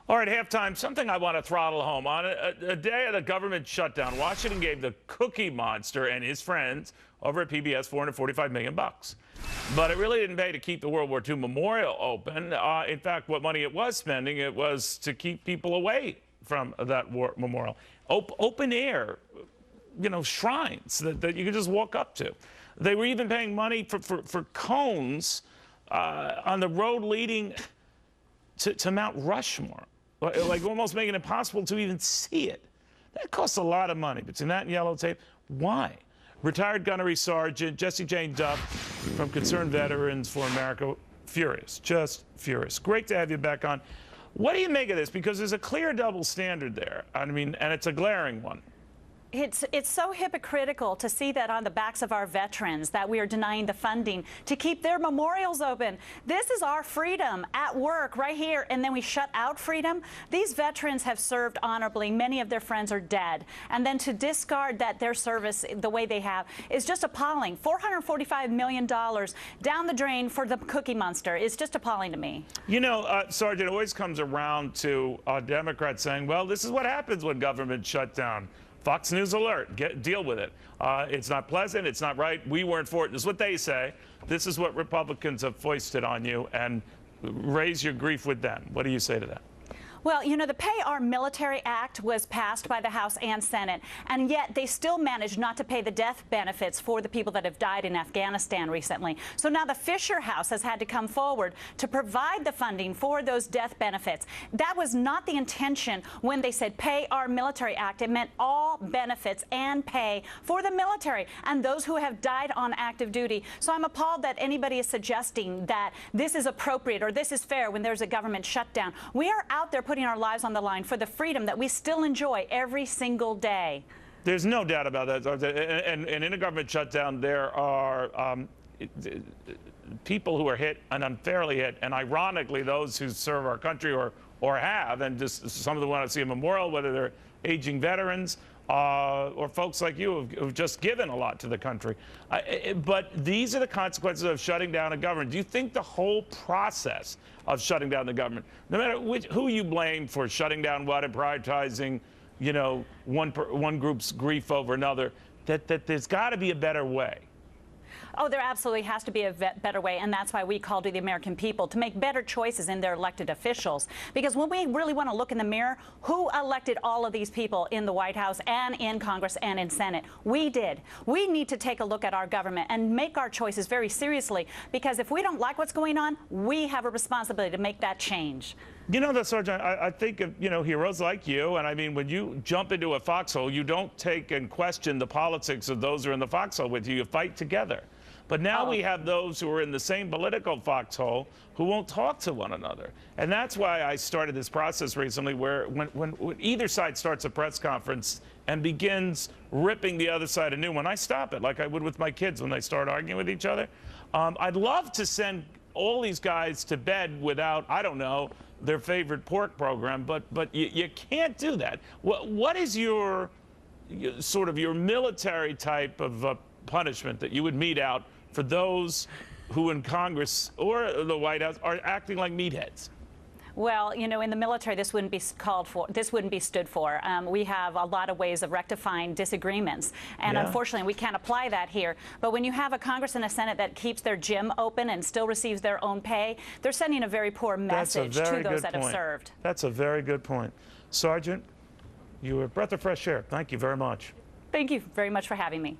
All right, halftime, something I want to throttle home. On a day of the government shutdown, Washington gave the Cookie Monster and his friends over at PBS $445 million. But it really didn't pay to keep the World War II Memorial open. In fact, what money it was spending, it was to keep people away from that war memorial. Open air, shrines that you could just walk up to. They were even paying money for cones on the road leading to Mount Rushmore, like almost making it impossible to even see it. That costs a lot of money. Between that and yellow tape, why? Retired Gunnery Sergeant Jessie Duff from Concerned Veterans for America, furious, just furious. Great to have you back on. What do you make of this? Because there's a clear double standard there. I mean, and it's a glaring one. It's so hypocritical to see that on the backs of our veterans, that we are denying the funding to keep their memorials open. This is our freedom at work right here, and then we shut out freedom. These veterans have served honorably. Many of their friends are dead. And then to discard their service the way they have is just appalling. $445 million down the drain for the Cookie Monster is just appalling to me. Sergeant, it always comes around to Democrats saying, well, this is what happens when government shut down. Fox News alert, deal with it. It's not pleasant, it's not right, we weren't for it. This is what they say. This is what Republicans have foisted on you, and raise your grief with them. What do you say to that? Well, the Pay Our Military Act was passed by the House and Senate, and yet they still managed not to pay the death benefits for the people that have died in Afghanistan recently. So now the Fisher House has had to come forward to provide the funding for those death benefits. That was not the intention when they said Pay Our Military Act. It meant all benefits and pay for the military and those who have died on active duty. So I'm appalled that anybody is suggesting that this is appropriate or this is fair when there's a government shutdown. We are out there putting our lives on the line for the freedom that we still enjoy every single day. There's no doubt about that. And in a government shutdown, there are people who are hit and unfairly hit, and ironically, those who serve our country or have, and just some of them want to see a memorial, whether they're aging veterans or folks like you who've just given a lot to the country. But these are the consequences of shutting down a government. Do you think the whole process of shutting down the government, no matter who you blame for shutting down what and prioritizing, one group's grief over another, that there's got to be a better way? Oh, there absolutely has to be a better way, and that's why we call to the American people to make better choices in their elected officials. Because when we really want to look in the mirror, who elected all of these people in the White House and in Congress and in Senate? We did. We need to take a look at our government and make our choices very seriously, because if we don't like what's going on, we have a responsibility to make that change. Sergeant, I think of, heroes like you, and I mean, when you jump into a foxhole, you don't take and question the politics of those who are in the foxhole with you. You fight together. But now we have those who are in the same political foxhole who won't talk to one another. And that's why I started this process recently where when either side starts a press conference and begins ripping the other side a new one, I stop it like I would with my kids when they start arguing with each other. I'd love to send all these guys to bed without, I don't know, their favorite pork program, but you can't do that. What is your military type of punishment that you would mete out for those who in Congress or the White House are acting like meatheads? Well, in the military, this wouldn't be called for. This wouldn't be stood for. We have a lot of ways of rectifying disagreements, and unfortunately, we can't apply that here. But when you have a Congress and a Senate that keeps their gym open and still receives their own pay, they're sending a very poor message to those that have served. That's a very good point. Sergeant, you were a breath of fresh air. Thank you very much. Thank you very much for having me.